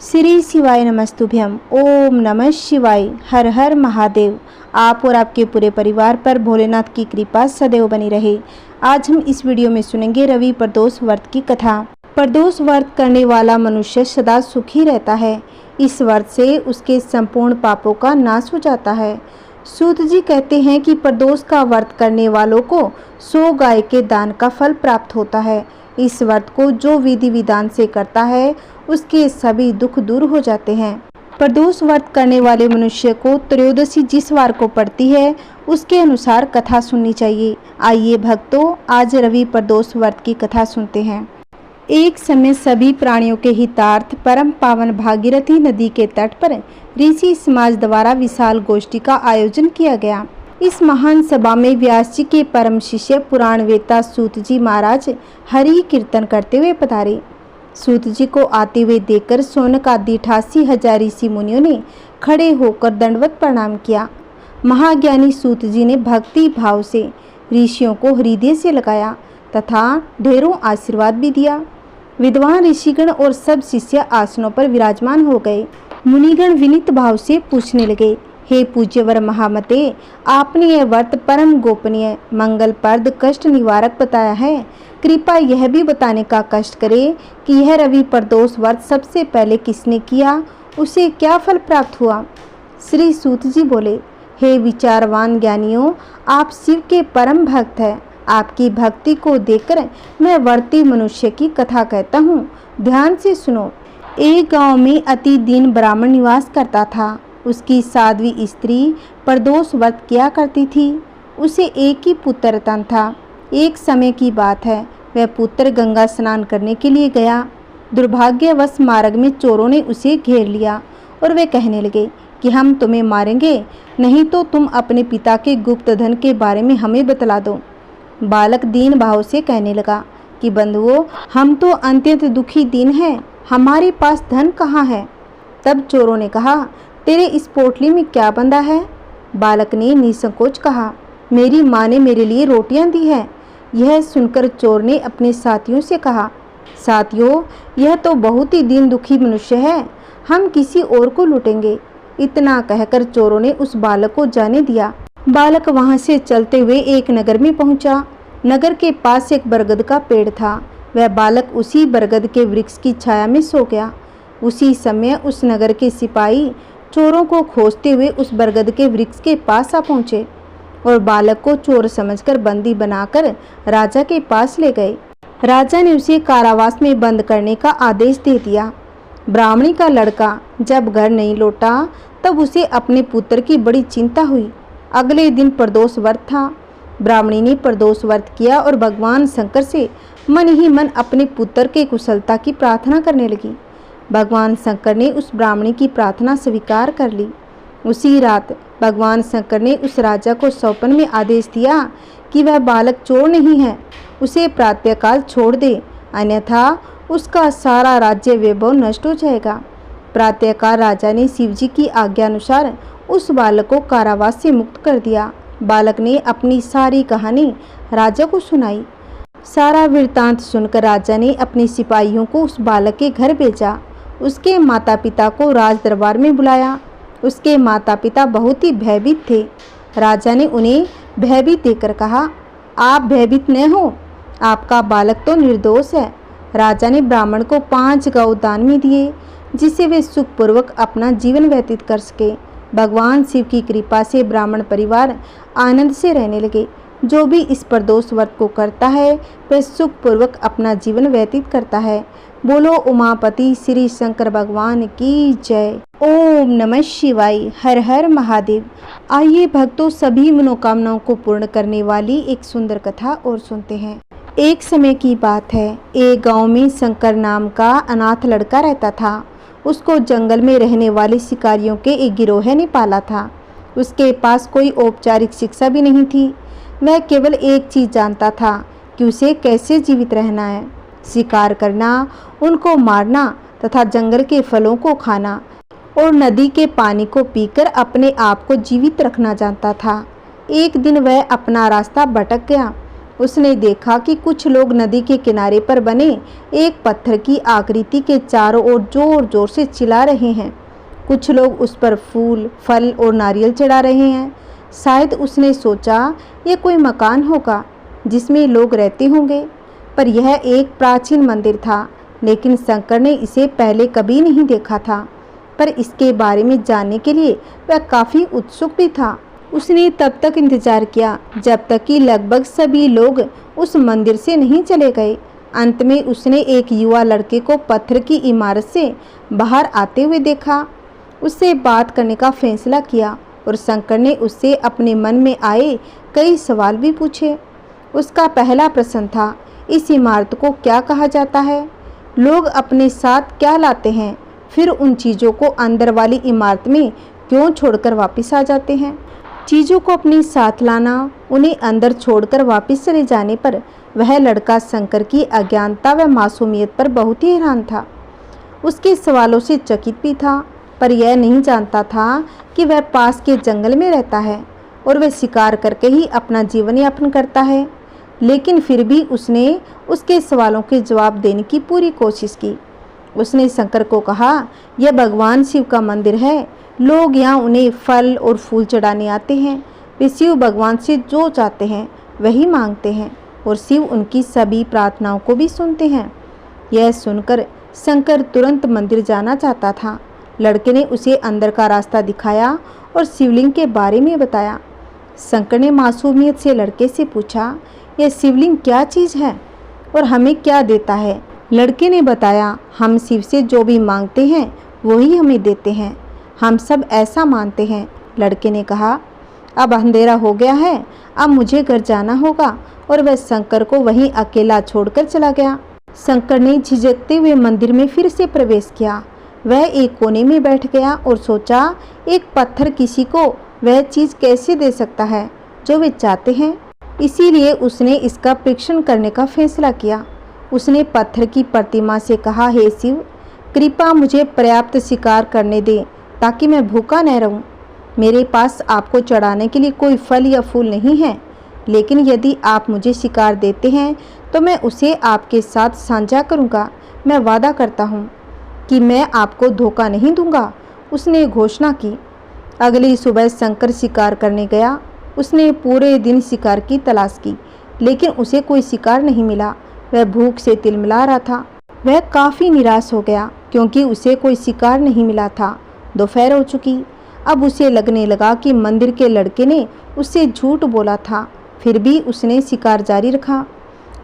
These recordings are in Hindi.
श्री शिवाय नमस्तुभ्यम। ओम नमः शिवाय। हर हर महादेव। आप और आपके पूरे परिवार पर भोलेनाथ की कृपा सदैव बनी रहे। आज हम इस वीडियो में सुनेंगे रवि प्रदोष व्रत की कथा। प्रदोष व्रत करने वाला मनुष्य सदा सुखी रहता है। इस व्रत से उसके संपूर्ण पापों का नाश हो जाता है। सूत जी कहते हैं कि प्रदोष का व्रत करने वालों को 100 गाय के दान का फल प्राप्त होता है। इस व्रत को जो विधि विधान से करता है उसके सभी दुख दूर हो जाते हैं। प्रदोष व्रत करने वाले मनुष्य को त्रयोदशी जिस वार को पड़ती है उसके अनुसार कथा सुननी चाहिए। आइए भक्तों, आज रवि प्रदोष व्रत की कथा सुनते हैं। एक समय सभी प्राणियों के हितार्थ परम पावन भागीरथी नदी के तट पर ऋषि समाज द्वारा विशाल गोष्ठी का आयोजन किया गया। इस महान सभा में व्यास जी के परम शिष्य पुराण वेता सूत जी महाराज हरि कीर्तन करते हुए पधारे। सूत जी को आते हुए देखकर सोनक आदि 88,000 ऋषि मुनियों ने खड़े होकर दंडवत प्रणाम किया। महाज्ञानी सूत जी ने भक्ति भाव से ऋषियों को हृदय से लगाया तथा ढेरों आशीर्वाद भी दिया। विद्वान ऋषिगण और सब शिष्य आसनों पर विराजमान हो गए। मुनिगण विनीत भाव से पूछने लगे, हे पूज्यवर महामते, आपने यह व्रत परम गोपनीय, मंगलप्रद, कष्ट निवारक बताया है। कृपया यह भी बताने का कष्ट करे कि यह रवि प्रदोष व्रत सबसे पहले किसने किया, उसे क्या फल प्राप्त हुआ। श्री सूत जी बोले, हे विचारवान ज्ञानियों, आप शिव के परम भक्त हैं। आपकी भक्ति को देखकर मैं व्रती मनुष्य की कथा कहता हूँ, ध्यान से सुनो। एक गांव में अति दीन ब्राह्मण निवास करता था। उसकी साध्वी स्त्री प्रदोष व्रत किया करती थी। उसे एक ही पुत्र था। एक समय की बात है, वह पुत्र गंगा स्नान करने के लिए गया। दुर्भाग्यवश मार्ग में चोरों ने उसे घेर लिया और वे कहने लगे कि हम तुम्हें मारेंगे, नहीं तो तुम अपने पिता के गुप्त धन के बारे में हमें बतला दो। बालक दीन भाव से कहने लगा कि बंधुओं, हम तो अत्यंत दुखी दीन हैं, हमारे पास धन कहाँ है। तब चोरों ने कहा, तेरे इस पोटली में क्या बंधा है। बालक ने निसंकोच कहा, मेरी माँ ने मेरे लिए रोटियां दी है। यह सुनकर चोर ने अपने साथियों से कहा, साथियों, यह तो बहुत ही दीन दुखी मनुष्य है, हम किसी और को लूटेंगे। इतना कहकर चोरों ने उस बालक को जाने दिया। बालक वहां से चलते हुए एक नगर में पहुंचा। नगर के पास एक बरगद का पेड़ था। वह बालक उसी बरगद के वृक्ष की छाया में सो गया। उसी समय उस नगर के सिपाही चोरों को खोजते हुए उस बरगद के वृक्ष के पास आ पहुंचे और बालक को चोर समझकर बंदी बनाकर राजा के पास ले गए। राजा ने उसे कारावास में बंद करने का आदेश दे दिया। ब्राह्मणी का लड़का जब घर नहीं लौटा तब उसे अपने पुत्र की बड़ी चिंता हुई। अगले दिन प्रदोष व्रत था। ब्राह्मणी ने प्रदोष व्रत किया और भगवान शंकर से मन ही मन अपने पुत्र के कुशलता की प्रार्थना करने लगी। भगवान शंकर ने उस ब्राह्मणी की प्रार्थना स्वीकार कर ली। उसी रात भगवान शंकर ने उस राजा को सौंपन में आदेश दिया कि वह बालक चोर नहीं है, उसे प्रातःकाल छोड़ दे, अन्यथा उसका सारा राज्य वैभव नष्ट हो जाएगा। प्रातःकाल राजा ने शिवजी की आज्ञानुसार उस बालक को कारावास से मुक्त कर दिया। बालक ने अपनी सारी कहानी राजा को सुनाई। सारा वृत्तांत सुनकर राजा ने अपने सिपाहियों को उस बालक के घर भेजा। उसके माता पिता को राज दरबार में बुलाया। उसके माता पिता बहुत ही भयभीत थे। राजा ने उन्हें भयभीत देकर कहा, आप भयभीत न हो, आपका बालक तो निर्दोष है। राजा ने ब्राह्मण को 5 गौ दान में दिए, जिससे वे सुखपूर्वक अपना जीवन व्यतीत कर सके। भगवान शिव की कृपा से ब्राह्मण परिवार आनंद से रहने लगे। जो भी इस प्रदोष व्रत को करता है वह सुखपूर्वक अपना जीवन व्यतीत करता है। बोलो उमापति श्री शंकर भगवान की जय। ओम नमः शिवाय। हर हर महादेव। आइए भक्तों, सभी मनोकामनाओं को पूर्ण करने वाली एक सुंदर कथा और सुनते हैं। एक समय की बात है, एक गांव में शंकर नाम का अनाथ लड़का रहता था। उसको जंगल में रहने वाले शिकारियों के एक गिरोह ने पाला था। उसके पास कोई औपचारिक शिक्षा भी नहीं थी। वह केवल एक चीज़ जानता था कि उसे कैसे जीवित रहना है, शिकार करना, उनको मारना तथा जंगल के फलों को खाना और नदी के पानी को पीकर अपने आप को जीवित रखना जानता था। एक दिन वह अपना रास्ता भटक गया उसने देखा कि कुछ लोग नदी के किनारे पर बने एक पत्थर की आकृति के चारों ओर जोर जोर से चिल्ला रहे हैं। कुछ लोग उस पर फूल, फल और नारियल चढ़ा रहे हैं। शायद उसने सोचा यह कोई मकान होगा जिसमें लोग रहते होंगे, पर यह एक प्राचीन मंदिर था। लेकिन शंकर ने इसे पहले कभी नहीं देखा था, पर इसके बारे में जानने के लिए वह काफ़ी उत्सुक भी था। उसने तब तक इंतजार किया जब तक कि लगभग सभी लोग उस मंदिर से नहीं चले गए। अंत में उसने एक युवा लड़के को पत्थर की इमारत से बाहर आते हुए देखा। उससे बात करने का फैसला किया और शंकर ने उससे अपने मन में आए कई सवाल भी पूछे। उसका पहला प्रश्न था, इस इमारत को क्या कहा जाता है? लोग अपने साथ क्या लाते हैं? फिर उन चीज़ों को अंदर वाली इमारत में क्यों छोड़कर वापस आ जाते हैं? चीज़ों को अपने साथ लाना, उन्हें अंदर छोड़कर वापस चले जाने पर वह लड़का शंकर की अज्ञानता व मासूमियत पर बहुत ही हैरान था। उसके सवालों से चकित भी था, पर यह नहीं जानता था कि वह पास के जंगल में रहता है और वह शिकार करके ही अपना जीवन यापन करता है। लेकिन फिर भी उसने उसके सवालों के जवाब देने की पूरी कोशिश की। उसने शंकर को कहा, यह भगवान शिव का मंदिर है। लोग यहाँ उन्हें फल और फूल चढ़ाने आते हैं। वे शिव भगवान से जो चाहते हैं वही मांगते हैं और शिव उनकी सभी प्रार्थनाओं को भी सुनते हैं। यह सुनकर शंकर तुरंत मंदिर जाना चाहता था। लड़के ने उसे अंदर का रास्ता दिखाया और शिवलिंग के बारे में बताया। शंकर ने मासूमियत से लड़के से पूछा, यह शिवलिंग क्या चीज़ है और हमें क्या देता है? लड़के ने बताया, हम शिव से जो भी मांगते हैं वही हमें देते हैं। हम सब ऐसा मानते हैं। लड़के ने कहा, अब अंधेरा हो गया है, अब मुझे घर जाना होगा। और वह शंकर को वहीं अकेला छोड़कर चला गया। शंकर ने झिझकते हुए मंदिर में फिर से प्रवेश किया। वह एक कोने में बैठ गया और सोचा, एक पत्थर किसी को वह चीज़ कैसे दे सकता है जो वे चाहते हैं? इसीलिए उसने इसका परीक्षण करने का फैसला किया। उसने पत्थर की प्रतिमा से कहा, हे शिव, कृपा मुझे पर्याप्त शिकार करने दे ताकि मैं भूखा न रहूं। मेरे पास आपको चढ़ाने के लिए कोई फल या फूल नहीं है, लेकिन यदि आप मुझे शिकार देते हैं तो मैं उसे आपके साथ साझा करूंगा। मैं वादा करता हूं कि मैं आपको धोखा नहीं दूंगा, उसने घोषणा की। अगली सुबह शंकर शिकार करने गया। उसने पूरे दिन शिकार की तलाश की, लेकिन उसे कोई शिकार नहीं मिला। वह भूख से तिलमिला रहा था। वह काफ़ी निराश हो गया क्योंकि उसे कोई शिकार नहीं मिला था। दोपहर हो चुकी। अब उसे लगने लगा कि मंदिर के लड़के ने उससे झूठ बोला था, फिर भी उसने शिकार जारी रखा।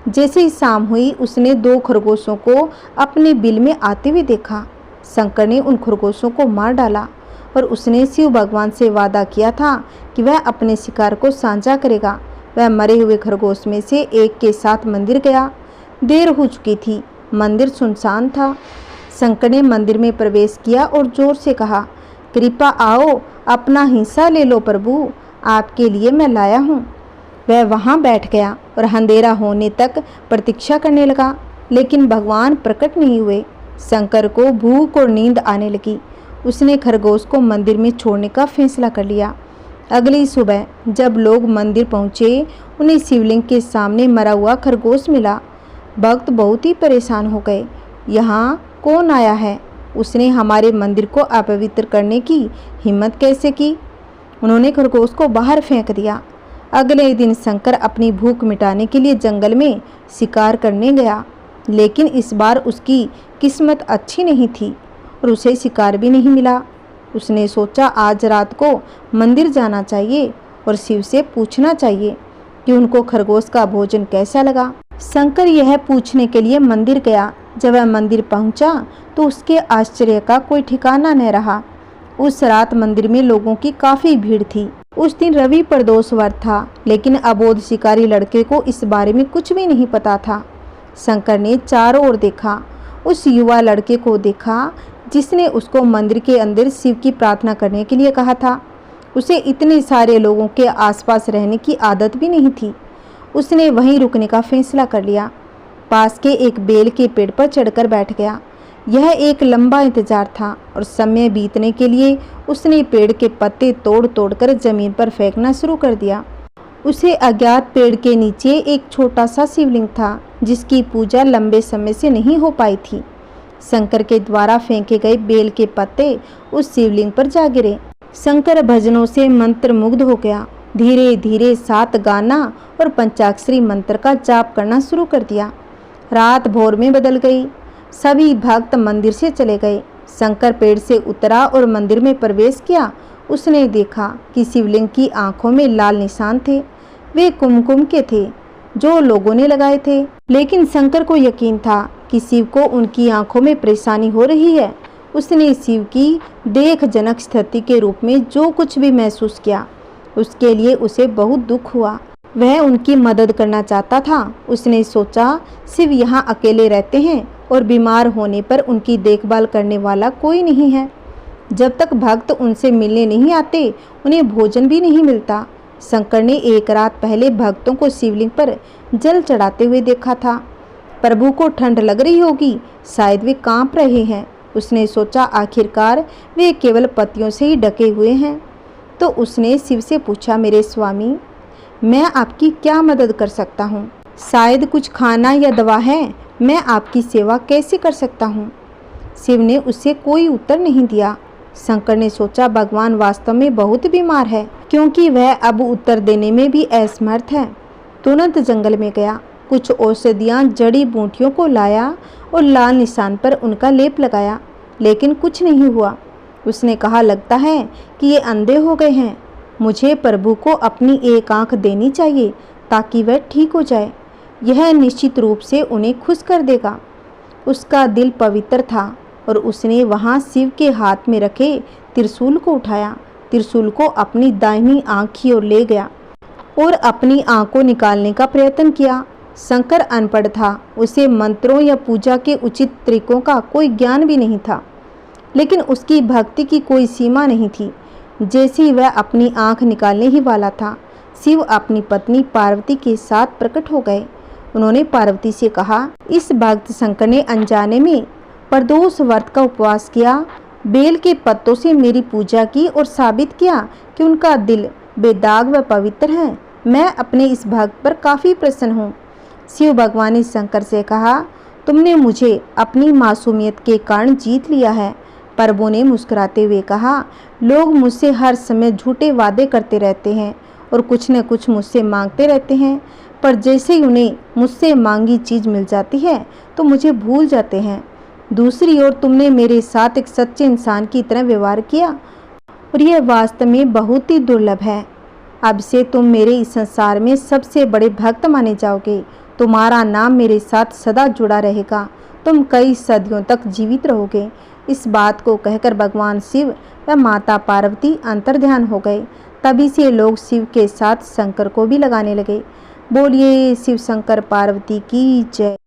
जैसे ही शाम हुई, उसने 2 खरगोशों को अपने बिल में आते हुए देखा। शंकर ने उन खरगोशों को मार डाला और उसने शिव भगवान से वादा किया था कि वह अपने शिकार को साझा करेगा। वह मरे हुए खरगोश में से एक के साथ मंदिर गया। देर हो चुकी थी, मंदिर सुनसान था। शंकर ने मंदिर में प्रवेश किया और जोर से कहा, कृपा आओ, अपना हिस्सा ले लो प्रभु, आपके लिए मैं लाया हूँ। वह वहाँ बैठ गया और अंधेरा होने तक प्रतीक्षा करने लगा, लेकिन भगवान प्रकट नहीं हुए। शंकर को भूख और नींद आने लगी। उसने खरगोश को मंदिर में छोड़ने का फैसला कर लिया। अगली सुबह जब लोग मंदिर पहुँचे, उन्हें शिवलिंग के सामने मरा हुआ खरगोश मिला। भक्त बहुत ही परेशान हो गए। यहाँ कौन आया है? उसने हमारे मंदिर को अपवित्र करने की हिम्मत कैसे की? उन्होंने खरगोश को बाहर फेंक दिया। अगले दिन शंकर अपनी भूख मिटाने के लिए जंगल में शिकार करने गया, लेकिन इस बार उसकी किस्मत अच्छी नहीं थी और उसे शिकार भी नहीं मिला। उसने सोचा, आज रात को मंदिर जाना चाहिए और शिव से पूछना चाहिए कि उनको खरगोश का भोजन कैसा लगा। शंकर यह पूछने के लिए मंदिर गया। जब वह मंदिर पहुंचा तो उसके आश्चर्य का कोई ठिकाना न रहा। उस रात मंदिर में लोगों की काफ़ी भीड़ थी। उस दिन रवि प्रदोषवार था, लेकिन अबोध शिकारी लड़के को इस बारे में कुछ भी नहीं पता था। शंकर ने चारों ओर देखा। उस युवा लड़के को देखा जिसने उसको मंदिर के अंदर शिव की प्रार्थना करने के लिए कहा था। उसे इतने सारे लोगों के आसपास रहने की आदत भी नहीं थी। उसने वहीं रुकने का फैसला कर लिया। पास के एक बेल के पेड़ पर चढ़कर बैठ गया। यह एक लंबा इंतजार था और समय बीतने के लिए उसने पेड़ के पत्ते तोड़ तोड़ कर जमीन पर फेंकना शुरू कर दिया। उसे अज्ञात पेड़ के नीचे एक छोटा सा शिवलिंग था जिसकी पूजा लंबे समय से नहीं हो पाई थी। शंकर के द्वारा फेंके गए बेल के पत्ते उस शिवलिंग पर जा गिरे। शंकर भजनों से मंत्र मुग्ध हो गया। धीरे धीरे 7 गाना और पंचाक्षरी मंत्र का जाप करना शुरू कर दिया। रात भोर में बदल गई। सभी भक्त मंदिर से चले गए। शंकर पेड़ से उतरा और मंदिर में प्रवेश किया। उसने देखा कि शिवलिंग की आंखों में लाल निशान थे। वे कुमकुम के थे जो लोगों ने लगाए थे, लेकिन शंकर को यकीन था कि शिव को उनकी आंखों में परेशानी हो रही है। उसने शिव की देखजनक स्थिति के रूप में जो कुछ भी महसूस किया, उसके लिए उसे बहुत दुख हुआ। वह उनकी मदद करना चाहता था। उसने सोचा, शिव यहाँ अकेले रहते हैं और बीमार होने पर उनकी देखभाल करने वाला कोई नहीं है। जब तक भक्त उनसे मिलने नहीं आते, उन्हें भोजन भी नहीं मिलता। शंकर ने एक रात पहले भक्तों को शिवलिंग पर जल चढ़ाते हुए देखा था। प्रभु को ठंड लग रही होगी, शायद वे कांप रहे हैं। उसने सोचा, आखिरकार वे केवल पत्तियों से ही ढके हुए हैं। तो उसने शिव से पूछा, मेरे स्वामी, मैं आपकी क्या मदद कर सकता हूँ? शायद कुछ खाना या दवा है। मैं आपकी सेवा कैसे कर सकता हूँ? शिव ने उससे कोई उत्तर नहीं दिया। शंकर ने सोचा, भगवान वास्तव में बहुत बीमार है, क्योंकि वह अब उत्तर देने में भी असमर्थ है। तुरंत जंगल में गया, कुछ औषधियाँ जड़ी बूटियों को लाया और लाल निशान पर उनका लेप लगाया, लेकिन कुछ नहीं हुआ। उसने कहा, लगता है कि ये अंधे हो गए हैं। मुझे प्रभु को अपनी एक आंख देनी चाहिए ताकि वह ठीक हो जाए। यह निश्चित रूप से उन्हें खुश कर देगा। उसका दिल पवित्र था और उसने वहां शिव के हाथ में रखे त्रिशूल को उठाया। त्रिशूल को अपनी दाहिनी आंख की ओर ले गया और अपनी आंख को निकालने का प्रयत्न किया। शंकर अनपढ़ था। उसे मंत्रों या पूजा के उचित तरीकों का कोई ज्ञान भी नहीं था, लेकिन उसकी भक्ति की कोई सीमा नहीं थी। जैसे ही वह अपनी आंख निकालने ही वाला था, शिव अपनी पत्नी पार्वती के साथ प्रकट हो गए। उन्होंने पार्वती से कहा, इस भक्त शंकर ने अनजाने में प्रदोष व्रत का उपवास किया, बेल के पत्तों से मेरी पूजा की और साबित किया कि उनका दिल बेदाग व पवित्र है। मैं अपने इस भक्त पर काफ़ी प्रसन्न हूँ। शिव भगवान ने शंकर से कहा, तुमने मुझे अपनी मासूमियत के कारण जीत लिया है। प्रभु ने मुस्कुराते हुए कहा, लोग मुझसे हर समय झूठे वादे करते रहते हैं और कुछ न कुछ मुझसे मांगते रहते हैं, पर जैसे ही उन्हें मुझसे मांगी चीज़ मिल जाती है तो मुझे भूल जाते हैं। दूसरी ओर तुमने मेरे साथ एक सच्चे इंसान की तरह व्यवहार किया और यह वास्तव में बहुत ही दुर्लभ है। अब से तुम मेरे इस संसार में सबसे बड़े भक्त माने जाओगे। तुम्हारा नाम मेरे साथ सदा जुड़ा रहेगा। तुम कई सदियों तक जीवित रहोगे। इस बात को कहकर भगवान शिव व माता पार्वती अंतर्ध्यान हो गए। तभी से लोग शिव के साथ शंकर को भी लगाने लगे। बोलिए शिव शंकर पार्वती की जय।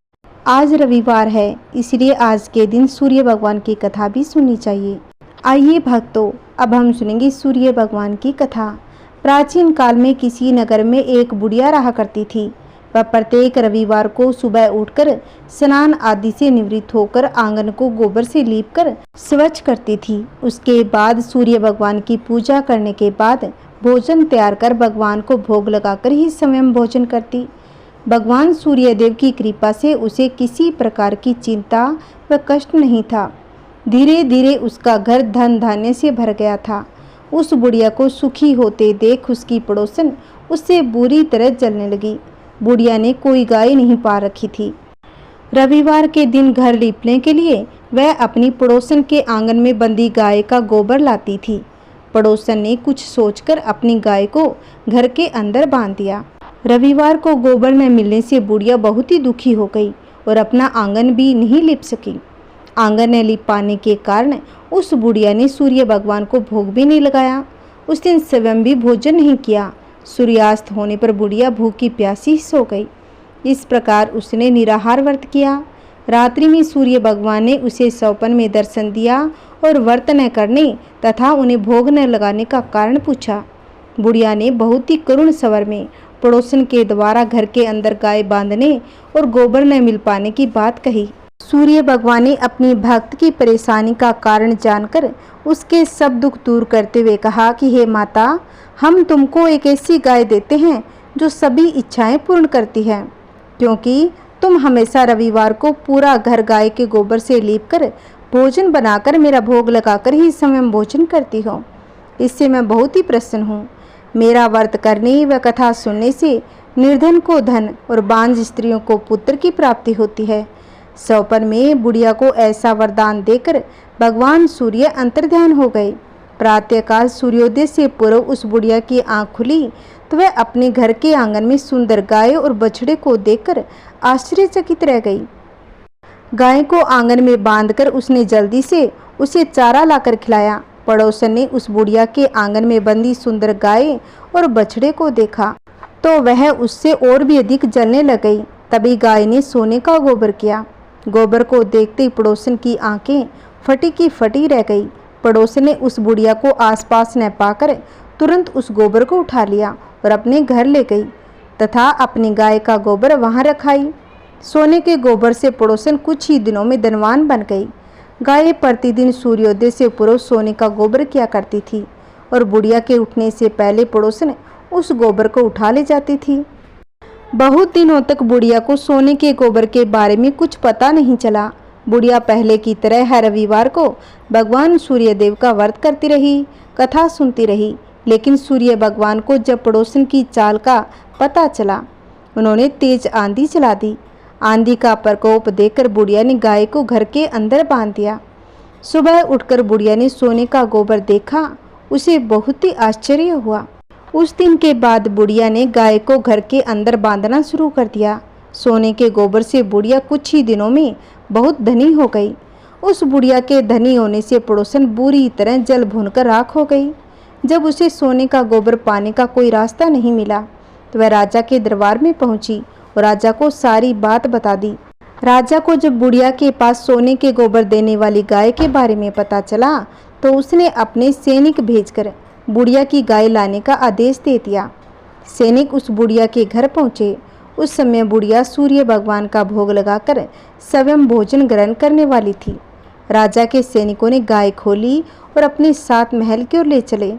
आज रविवार है, इसलिए आज के दिन सूर्य भगवान की कथा भी सुननी चाहिए। आइए भक्तों, अब हम सुनेंगे सूर्य भगवान की कथा। प्राचीन काल में किसी नगर में एक बुढ़िया रहा करती थी। वह प्रत्येक रविवार को सुबह उठकर स्नान आदि से निवृत्त होकर आंगन को गोबर से लीपकर स्वच्छ करती थी। उसके बाद सूर्य भगवान की पूजा करने के बाद भोजन तैयार कर भगवान को भोग लगाकर ही स्वयं भोजन करती। भगवान सूर्यदेव की कृपा से उसे किसी प्रकार की चिंता व कष्ट नहीं था। धीरे धीरे उसका घर धन धान्य से भर गया था। उस बुढ़िया को सुखी होते देख उसकी पड़ोसन उससे बुरी तरह जलने लगी। बुढ़िया ने कोई गाय नहीं पा रखी थी। रविवार के दिन घर लीपने के लिए वह अपनी पड़ोसन के आंगन में बंधी गाय का गोबर लाती थी। पड़ोसन ने कुछ सोचकर अपनी गाय को घर के अंदर बांध दिया। रविवार को गोबर न मिलने से बुढ़िया बहुत ही दुखी हो गई और अपना आंगन भी नहीं लीप सकी। आंगन न लीप पाने के कारण उस बुढ़िया ने सूर्य भगवान को भोग भी नहीं लगाया। उस दिन स्वयं भी भोजन नहीं किया। सूर्यास्त होने पर बुढ़िया भूखी प्यासी सो गई। इस प्रकार उसने निराहार व्रत किया। रात्रि में सूर्य भगवान ने उसे स्वप्न में दर्शन दिया और व्रत न करने तथा उन्हें भोग न लगाने का कारण पूछा। बुढ़िया ने बहुत ही करुण स्वर में पड़ोसन के द्वारा घर के अंदर गाय बांधने और गोबर न मिल पाने की बात कही। सूर्य भगवान ने अपनी भक्त की परेशानी का कारण जानकर उसके सब दुख दूर करते हुए कहा कि हे माता, हम तुमको एक ऐसी गाय देते हैं जो सभी इच्छाएं पूर्ण करती है, क्योंकि तुम हमेशा रविवार को पूरा घर गाय के गोबर से लीपकर भोजन बनाकर मेरा भोग लगाकर ही स्वयं भोजन करती हो। इससे मैं बहुत ही प्रसन्न हूँ। मेरा व्रत करने व कथा सुनने से निर्धन को धन और बांझ स्त्रियों को पुत्र की प्राप्ति होती है। सौपन में बुढ़िया को ऐसा वरदान देकर भगवान सूर्य अंतर्ध्यान हो गए। प्रातःकाल सूर्योदय से पूर्व उस बुढ़िया की आंख खुली तो वह अपने घर के आंगन में सुंदर गाय और बछड़े को देखकर आश्चर्यचकित रह गई। गाय को आंगन में बांधकर उसने जल्दी से उसे चारा लाकर खिलाया। पड़ोसन ने उस बुढ़िया के आंगन में बंधी सुंदर गाय और बछड़े को देखा तो वह उससे और भी अधिक जलने लग गई। तभी गाय ने सोने का गोबर किया। गोबर को देखते ही पड़ोसन की आंखें फटी की फटी रह गई। पड़ोसन ने उस बुढ़िया को आसपास न पाकर तुरंत उस गोबर को उठा लिया और अपने घर ले गई तथा अपनी गाय का गोबर वहां रखाई। सोने के गोबर से पड़ोसन कुछ ही दिनों में धनवान बन गई। गाय प्रतिदिन सूर्योदय से पूर्व सोने का गोबर किया करती थी और बुढ़िया के उठने से पहले पड़ोसन उस गोबर को उठा ले जाती थी। बहुत दिनों तक बुढ़िया को सोने के गोबर के बारे में कुछ पता नहीं चला। बुढ़िया पहले की तरह हर रविवार को भगवान सूर्यदेव का व्रत करती रही, कथा सुनती रही। लेकिन सूर्य भगवान को जब पड़ोसन की चाल का पता चला, उन्होंने तेज आंधी चला दी। आंधी का प्रकोप देखकर बुढ़िया ने गाय को घर के अंदर बांध दिया। सुबह उठकर बुढ़िया ने सोने का गोबर देखा, उसे बहुत ही आश्चर्य हुआ। उस दिन के बाद बुढ़िया ने गाय को घर के अंदर बांधना शुरू कर दिया। सोने के गोबर से बुढ़िया कुछ ही दिनों में बहुत धनी हो गई। उस बुढ़िया के धनी होने से पड़ोसन बुरी तरह जल भूनकर राख हो गई। जब उसे सोने का गोबर पाने का कोई रास्ता नहीं मिला तो वह राजा के दरबार में पहुंची और राजा को सारी बात बता दी। राजा को जब बुढ़िया के पास सोने के गोबर देने वाली गाय के बारे में पता चला तो उसने अपने सैनिक भेजकर बुढ़िया की गाय लाने का आदेश दे दिया। सैनिक उस बुढ़िया के घर पहुंचे। उस समय बुढ़िया सूर्य भगवान का भोग लगाकर स्वयं भोजन ग्रहण करने वाली थी। राजा के सैनिकों ने गाय खोली और अपने साथ महल की ओर ले चले।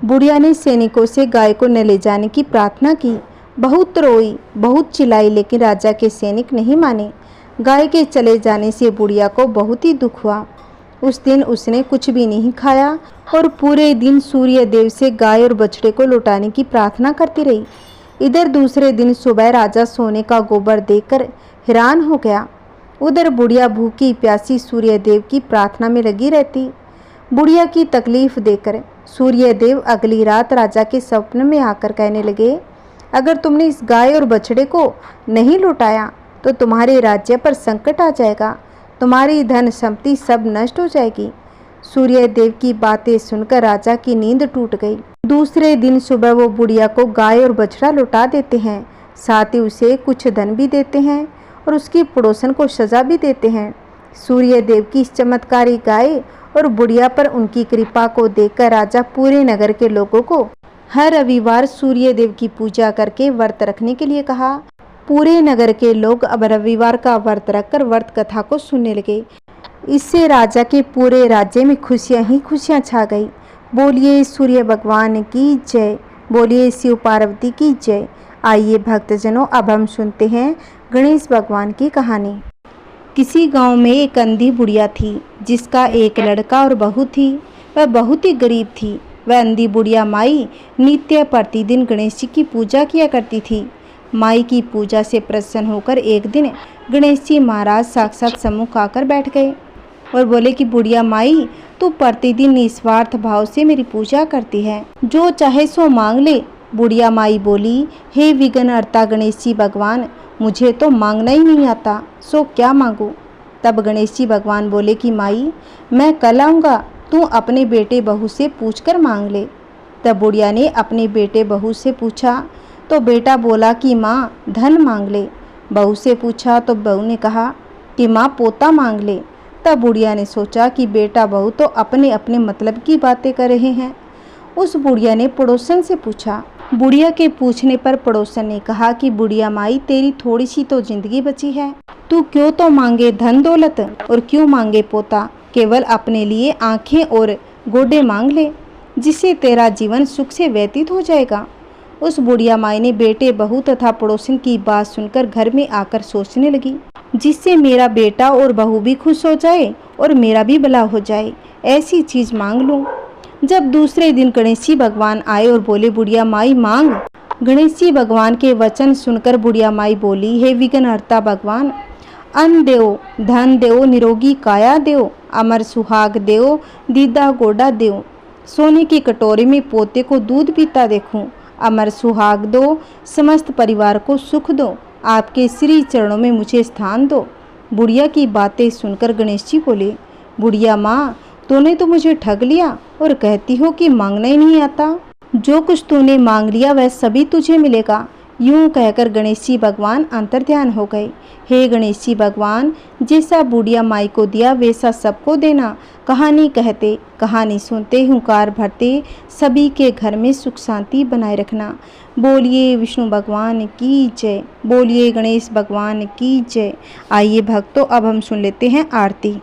बुढ़िया ने सैनिकों से गाय को न ले जाने की प्रार्थना की। बहुत रोई, बहुत चिल्लाई, लेकिन राजा के सैनिक नहीं माने। गाय के चले जाने से बुढ़िया को बहुत ही दुख हुआ। उस दिन उसने कुछ भी नहीं खाया और पूरे दिन सूर्य देव से गाय और बछड़े को लौटाने की प्रार्थना करती रही। इधर दूसरे दिन सुबह राजा सोने का गोबर देखकर हैरान हो गया। उधर बुढ़िया भूखी प्यासी सूर्य देव की प्रार्थना में लगी रहती। बुढ़िया की तकलीफ देखकर सूर्य देव अगली रात राजा के स्वप्न में आकर कहने लगे, अगर तुमने इस गाय और बछड़े को नहीं लौटाया तो तुम्हारे राज्य पर संकट आ जाएगा, तुम्हारी धन संपत्ति सब नष्ट हो जाएगी। सूर्य देव की बातें सुनकर राजा की नींद टूट गई। दूसरे दिन सुबह वो बुढ़िया को गाय और बछड़ा लौटा देते हैं, साथ ही उसे कुछ धन भी देते हैं और उसकी पड़ोसन को सजा भी देते हैं। सूर्य देव की इस चमत्कारी गाय और बुढ़िया पर उनकी कृपा को देखकर राजा पूरे नगर के लोगों को हर रविवार सूर्य देव की पूजा करके व्रत रखने के लिए कहा। पूरे नगर के लोग अब रविवार का व्रत रखकर व्रत कथा को सुनने लगे। इससे राजा के पूरे राज्य में खुशियां ही खुशियां छा गई। बोलिए सूर्य भगवान की जय, बोलिए शिव पार्वती की जय। आइए भक्तजनों, अब हम सुनते हैं गणेश भगवान की कहानी। किसी गांव में एक अंधी बुढ़िया थी जिसका एक लड़का और बहू थी। वह बहुत ही गरीब थी। वह अंधी बुढ़िया माई नित्य प्रतिदिन गणेश जी की पूजा किया करती थी। माई की पूजा से प्रसन्न होकर एक दिन गणेश जी महाराज साक्षात सम्मुख आकर बैठ गए और बोले कि बुढ़िया माई, तू प्रतिदिन निस्वार्थ भाव से मेरी पूजा करती है, जो चाहे सो मांग ले। बुढ़िया माई बोली, हे विघ्नहर्ता गणेश जी भगवान, मुझे तो मांगना ही नहीं आता, सो क्या मांगू। तब गणेश जी भगवान बोले कि माई, मैं कल आऊँगा, तू अपने बेटे बहू से पूछकर मांग ले। तब बुढ़िया ने अपने बेटे बहू से पूछा तो बेटा बोला कि माँ धन मांग ले। बहू से पूछा तो बहू ने कहा कि माँ पोता मांग ले। तब बुढ़िया ने सोचा कि बेटा बहू तो अपने अपने मतलब की बातें कर रहे हैं। उस बुढ़िया ने पड़ोसन से पूछा। बुढ़िया के पूछने पर पड़ोसन ने कहा कि बुढ़िया माई, तेरी थोड़ी सी तो जिंदगी बची है, तू क्यों तो मांगे धन दौलत और क्यों मांगे पोता। केवल अपने लिए आंखें और गोडे मांग ले, जिससे तेरा जीवन सुख से व्यतीत हो जाएगा। उस बुढ़िया माई ने बेटे, बहू तथा पड़ोसन की बात सुनकर घर में आकर सोचने लगी, जिससे मेरा बेटा और बहू भी खुश हो जाए और मेरा भी भला हो जाए, ऐसी चीज मांग लूं। जब दूसरे दिन गणेश जी भगवान आए और बोले, बुढ़िया माई मांग। गणेश जी भगवान के वचन सुनकर बुढ़िया माई बोली, हे विघ्नहर्ता भगवान, अन्न देओ, धन देओ, निरोगी काया देओ, अमर सुहाग देओ, दीदा गोडा देओ, सोने की कटोरी में पोते को दूध पीता देखूं, अमर सुहाग दो, समस्त परिवार को सुख दो, आपके श्री चरणों में मुझे स्थान दो। बुढ़िया की बातें सुनकर गणेश जी बोले, बुढ़िया माँ, तूने तो मुझे ठग लिया और कहती हो कि मांगना ही नहीं आता। जो कुछ तूने मांग लिया वह सभी तुझे मिलेगा। यूं कहकर गणेश जी भगवान अंतर्ध्यान हो गए। हे गणेश जी भगवान, जैसा बुढ़िया माई को दिया वैसा सबको देना। कहानी कहते, कहानी सुनते, हुंकार भरते, सभी के घर में सुख शांति बनाए रखना। बोलिए विष्णु भगवान की जय, बोलिए गणेश भगवान की जय। आइए भक्तों, अब हम सुन लेते हैं आरती।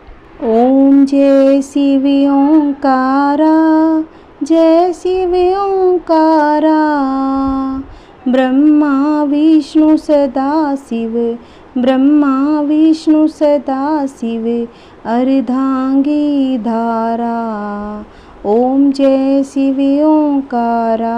ओम जय शिव ओंकारा, जय शिव ओंकारा, ब्रह्मा विष्णु सदा शिव, ब्रह्मा विष्णु सदा शिव, अर्धांगी धारा। ओम जय शिव ओंकारा,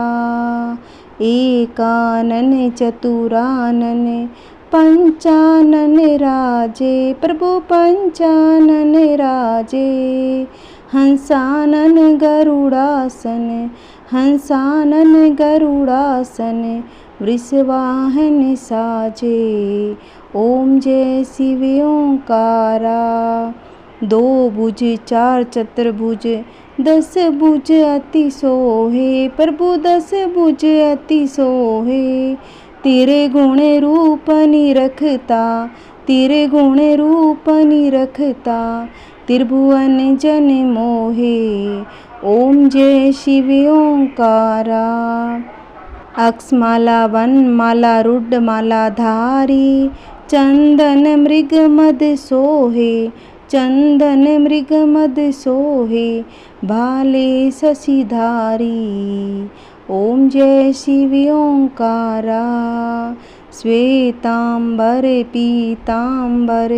एकानन चतुरानन, पंचानन राजे, प्रभु पंचानन राजे, हंसानन गरुड़ासन, हंसानन गरुड़ासन, वृषवाहन साजे। ओम जय शिव ओंकारा, दो भुज चार चतुर्भुज, 10 भुज अति सोहे, प्रभु 10 भुज अति सोहे, तेरे गुण रूप निरखता, तेरे गुण रूप निरखता, त्रिभुवन जन मोहे। ओम जय शिव ओंकारा, अक्षमाला वनमाला रुद्रमाला धारी, चंदन मृग मद सोहे, चंदन मृग मद सोहे, भाले शशिधारी। ओम जय शिव ओंकारा, श्वेतांबर पीतांबर,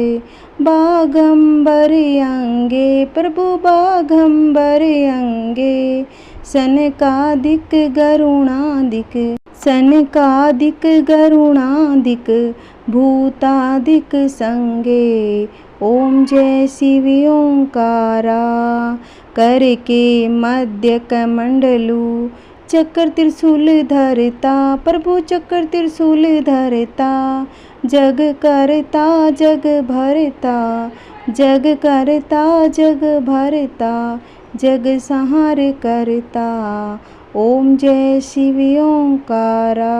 बागंबर अंगे, प्रभु बागंबर अंगे, सनकादिक गरुणादिक, सनकादिक गरुणादिक, भूतादिक संगे। ओम जय शिव ओंकारा, करके मध्य कमंडलू, चक्र त्रिशूल धरता, प्रभु चक्र त्रिशूल धरता, जग करता जग भरता, जग करता जग भरता, जग संहार करता। ओम जय शिव ओंकारा,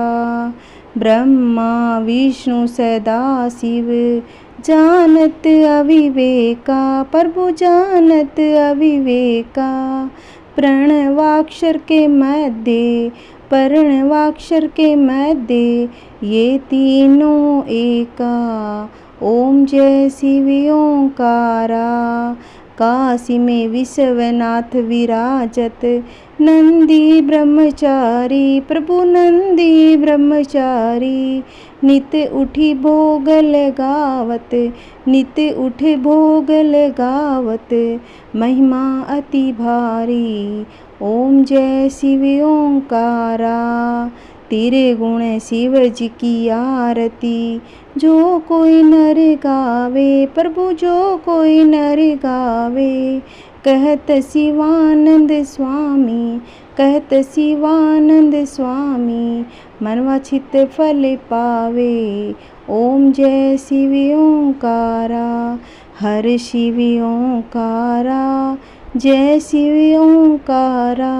ब्रह्मा विष्णु सदा शिव, जानत अविवेका, प्रभु जानत अविवेका, प्रणवाक्षर के मध्य, प्रणवाक्षर के मध्य, ये तीनों एका। ओम जय शिव ओंकारा, काशी में विश्वनाथ विराजत, नंदी ब्रह्मचारी, प्रभु नंदी ब्रह्मचारी, नित उठी भोग लगावत, नित उठे भोग लगावत, महिमा अति भारी। ओम जय शिव ओंकारा, तेरे गुण शिव जी की आरती, जो कोई नर गावे, प्रभु जो कोई नर गावे, कहत शिवानंद स्वामी, कहत शिवानंद स्वामी, मनवांछित फल पावे। ओम जय शिव ओंकारा, हर शिव ओंकारा, जय शिव ओंकारा।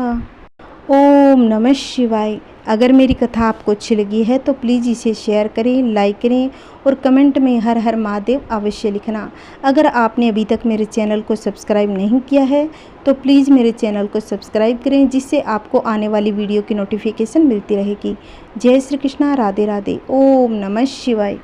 ओम नमः शिवाय। अगर मेरी कथा आपको अच्छी लगी है तो प्लीज़ इसे शेयर करें, लाइक करें और कमेंट में हर हर महादेव अवश्य लिखना। अगर आपने अभी तक मेरे चैनल को सब्सक्राइब नहीं किया है तो प्लीज़ मेरे चैनल को सब्सक्राइब करें, जिससे आपको आने वाली वीडियो की नोटिफिकेशन मिलती रहेगी। जय श्री कृष्णा, राधे राधे। ओम नमः शिवाय।